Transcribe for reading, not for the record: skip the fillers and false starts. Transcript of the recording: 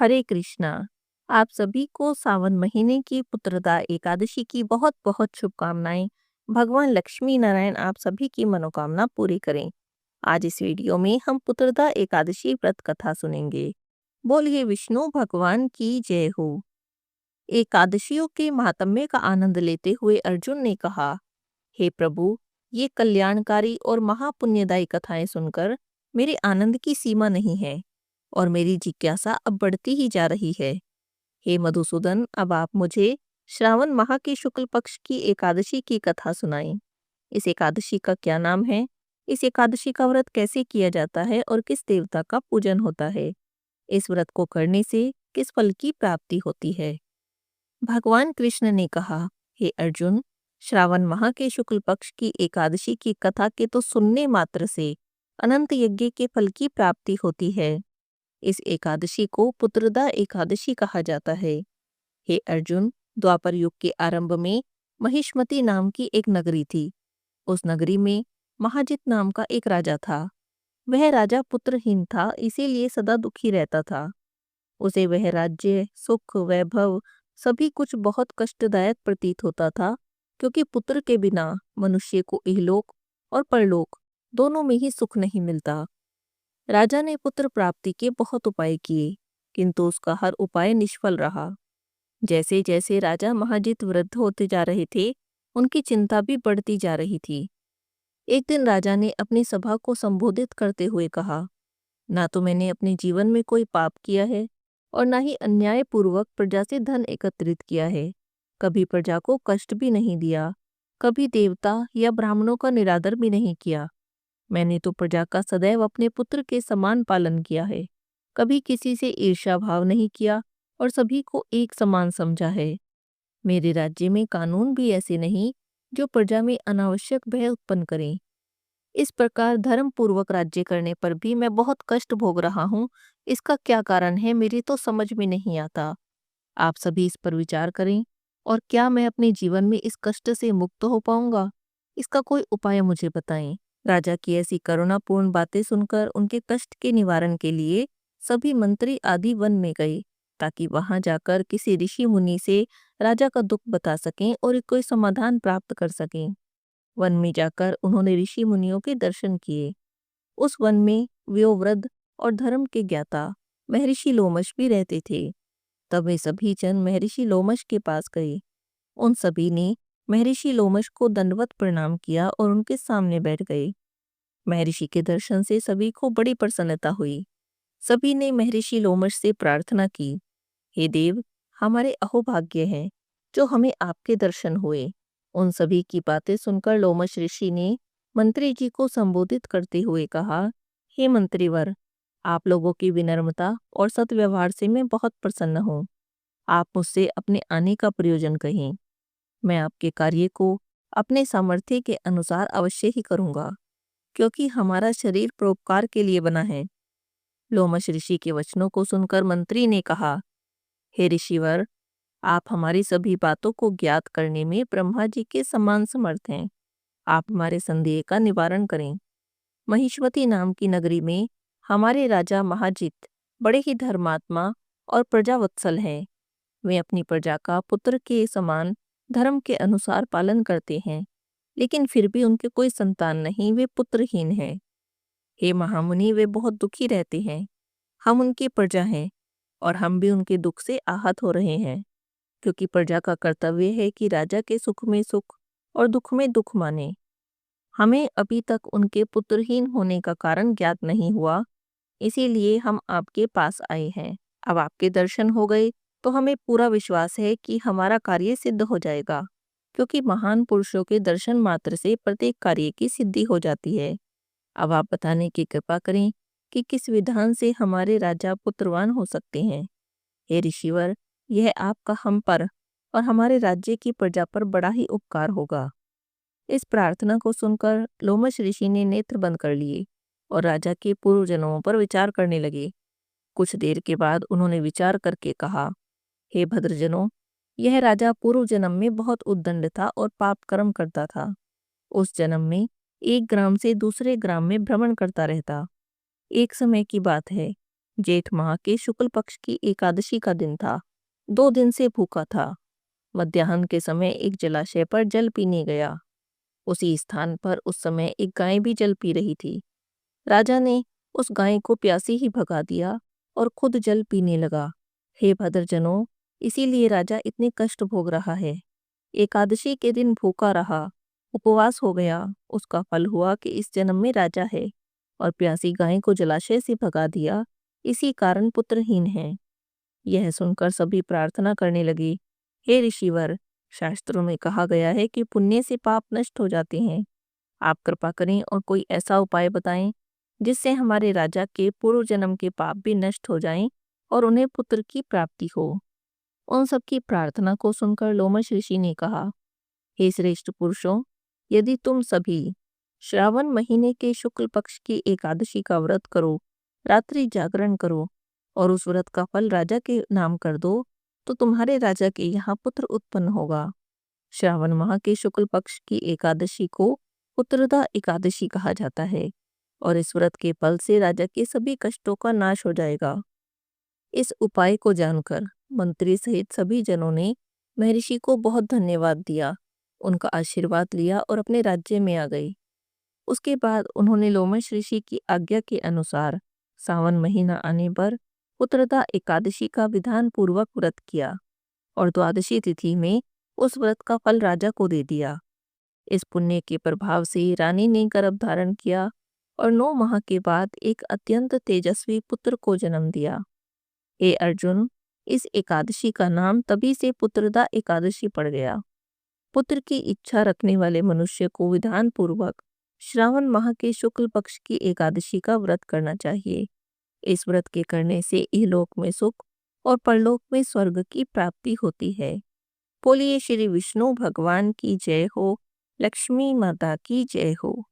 हरे कृष्णा। आप सभी को सावन महीने की पुत्रदा एकादशी की बहुत बहुत शुभकामनाएं। भगवान लक्ष्मी नारायण आप सभी की मनोकामना पूरी करें। आज इस वीडियो में हम पुत्रदा एकादशी व्रत कथा सुनेंगे। बोलिए विष्णु भगवान की जय हो। एकादशियों के महात्म्य का आनंद लेते हुए अर्जुन ने कहा, हे प्रभु, ये कल्याणकारी और महापुण्यदायी कथाएं सुनकर मेरे आनंद की सीमा नहीं है और मेरी जिज्ञासा अब बढ़ती ही जा रही है। हे मधुसूदन, अब आप मुझे श्रावण माह के शुक्ल पक्ष की एकादशी की कथा सुनाएं। इस एकादशी का क्या नाम है? इस एकादशी का व्रत कैसे किया जाता है और किस देवता का पूजन होता है? इस व्रत को करने से किस फल की प्राप्ति होती है? भगवान कृष्ण ने कहा, हे अर्जुन, श्रावण माह के शुक्ल पक्ष की एकादशी की कथा के तो सुनने मात्र से अनंत यज्ञ के फल की प्राप्ति होती है। इस एकादशी को पुत्रदा एकादशी कहा जाता है। हे अर्जुन, द्वापर युग के आरंभ में महिष्मति नाम की एक नगरी थी। उस नगरी में महाजित नाम का एक राजा था। वह राजा पुत्रहीन था, इसीलिए सदा दुखी रहता था। उसे वह राज्य, सुख, वैभव सभी कुछ बहुत कष्टदायक प्रतीत होता था, क्योंकि पुत्र के बिना मनुष्य को इहलोक और परलोक दोनों में ही सुख नहीं मिलता। राजा ने पुत्र प्राप्ति के बहुत उपाय किए, किंतु उसका हर उपाय निष्फल रहा। जैसे जैसे राजा महाजित वृद्ध होते जा रहे थे, उनकी चिंता भी बढ़ती जा रही थी। एक दिन राजा ने अपनी सभा को संबोधित करते हुए कहा, ना तो मैंने अपने जीवन में कोई पाप किया है और ना ही अन्यायपूर्वक प्रजा से धन एकत्रित किया है। कभी प्रजा को कष्ट भी नहीं दिया, कभी देवता या ब्राह्मणों का निरादर भी नहीं किया। मैंने तो प्रजा का सदैव अपने पुत्र के समान पालन किया है, कभी किसी से ईर्ष्या भाव नहीं किया और सभी को एक समान समझा है। मेरे राज्य में कानून भी ऐसे नहीं जो प्रजा में अनावश्यक भय उत्पन्न करें। इस प्रकार धर्म पूर्वक राज्य करने पर भी मैं बहुत कष्ट भोग रहा हूँ। इसका क्या कारण है, मेरी तो समझ में नहीं आता। आप सभी इस पर विचार करें और क्या मैं अपने जीवन में इस कष्ट से मुक्त हो पाऊंगा? इसका कोई उपाय मुझे बताएं। राजा की ऐसी करुणापूर्ण बातें सुनकर उनके कष्ट के निवारण के लिए सभी मंत्री आदि वन में गए, ताकि वहां जाकर किसी ऋषि मुनि से राजा का दुख बता सकें और कोई समाधान प्राप्त कर सकें। वन में जाकर उन्होंने ऋषि मुनियों के दर्शन किए। उस वन में व्योवृद्ध और धर्म के ज्ञाता महर्षि लोमश भी रहते थे। तब वे सभी जन महर्षि लोमश के पास गए। उन सभी ने महर्षि लोमश को दंडवत प्रणाम किया और उनके सामने बैठ गए। महर्षि के दर्शन से सभी को बड़ी प्रसन्नता हुई। सभी ने महर्षि लोमश से प्रार्थना की, हे देव, हमारे अहोभाग्य हैं जो हमें आपके दर्शन हुए। उन सभी की बातें सुनकर लोमश ऋषि ने मंत्री जी को संबोधित करते हुए कहा, हे मंत्रीवर, आप लोगों की विनम्रता और सद्व्यवहार से मैं बहुत प्रसन्न हूँ। आप मुझसे अपने आने का प्रयोजन कहें। मैं आपके कार्य को अपने सामर्थ्य के अनुसार अवश्य ही करूँगा, क्योंकि हमारा शरीर परोपकार के लिए बना है। लोमश ऋषि के वचनों को सुनकर मंत्री ने कहा, हे ऋषिवर, आप हमारी सभी बातों को ज्ञात करने में ब्रह्मा जी के समान समर्थ हैं। आप हमारे संदेह का निवारण करें। महिष्मति नाम की नगरी में हमारे राजा महाजित बड़े ही धर्मात्मा और प्रजावत्सल हैं। वे अपनी प्रजा का पुत्र के समान धर्म के अनुसार पालन करते हैं, लेकिन फिर भी उनके कोई संतान नहीं, वे पुत्रहीन हैं। हे महामुनि, वे बहुत दुखी रहते हैं। हम उनकी प्रजा हैं और हम भी उनके दुख से आहत हो रहे हैं, क्योंकि प्रजा का कर्तव्य है कि राजा के सुख में सुख और दुख में दुख माने। हमें अभी तक उनके पुत्रहीन होने का कारण ज्ञात नहीं हुआ, इसीलिए हम आपके पास आए हैं। अब आपके दर्शन हो गए तो हमें पूरा विश्वास है कि हमारा कार्य सिद्ध हो जाएगा, क्योंकि महान पुरुषों के दर्शन मात्र से प्रत्येक कार्य की सिद्धि हो जाती है। अब आप बताने की कृपा करें कि किस विधान से हमारे राजा पुत्रवान हो सकते हैं। हे ऋषिवर, यह आपका हम पर और हमारे राज्य की प्रजा पर बड़ा ही उपकार होगा। इस प्रार्थना को सुनकर लोमश ऋषि ने नेत्र बंद कर लिए और राजा के पूर्व जन्मों पर विचार करने लगे। कुछ देर के बाद उन्होंने विचार करके कहा, हे भद्रजनों, यह राजा पूर्व जन्म में बहुत उद्दंड था और पाप कर्म करता था। उस जन्म में एक ग्राम से दूसरे ग्राम में भ्रमण करता रहता। एक समय की बात है, जेठ माह के शुक्ल पक्ष की एकादशी का दिन था। 2 दिन से भूखा था। मध्याह्न के समय एक जलाशय पर जल पीने गया। उसी स्थान पर उस समय एक गाय भी जल पी रही थी। राजा ने उस गाय को प्यासी ही भगा दिया और खुद जल पीने लगा। हे भद्रजनों, इसीलिए राजा इतने कष्ट भोग रहा है। एकादशी के दिन भूखा रहा, उपवास हो गया। उसका फल हुआ कि इस जन्म में राजा है, और प्यासी गाय को जलाशय से भगा दिया, इसी कारण पुत्रहीन है। यह सुनकर सभी प्रार्थना करने लगी, हे ऋषिवर, शास्त्रों में कहा गया है कि पुण्य से पाप नष्ट हो जाते हैं। आप कृपा करें और कोई ऐसा उपाय बताएं जिससे हमारे राजा के पूर्व जन्म के पाप भी नष्ट हो जाएं और उन्हें पुत्र की प्राप्ति हो। उन सबकी प्रार्थना को सुनकर लोमश ऋषि ने कहा, हे श्रेष्ठ पुरुषों, यदि तुम सभी श्रावण महीने के शुक्ल पक्ष की एकादशी का व्रत करो, रात्रि जागरण करो और उस व्रत का फल राजा के नाम कर दो, तो तुम्हारे राजा के यहाँ पुत्र उत्पन्न होगा। श्रावण माह के शुक्ल पक्ष की एकादशी को पुत्रदा एकादशी कहा जाता है, और इस व्रत के फल से राजा के सभी कष्टों का नाश हो जाएगा। इस उपाय को जानकर मंत्री सहित सभी जनों ने महर्षि को बहुत धन्यवाद दिया, उनका आशीर्वाद लिया और अपने राज्य में आ गए। उसके बाद उन्होंने लोमश ऋषि की आज्ञा के अनुसार सावन महीना आने पर पुत्रदा एकादशी का विधान पूर्वक व्रत किया और द्वादशी तिथि में उस व्रत का फल राजा को दे दिया। इस पुण्य के प्रभाव से रानी ने गर्भ धारण किया और 9 माह के बाद एक अत्यंत तेजस्वी पुत्र को जन्म दिया। हे अर्जुन, इस एकादशी का नाम तभी से पुत्रदा एकादशी पड़ गया। पुत्र की इच्छा रखने वाले मनुष्य को विधान पूर्वक श्रावण माह के शुक्ल पक्ष की एकादशी का व्रत करना चाहिए। इस व्रत के करने से इहलोक में सुख और परलोक में स्वर्ग की प्राप्ति होती है। बोलिए श्री विष्णु भगवान की जय हो, लक्ष्मी माता की जय हो।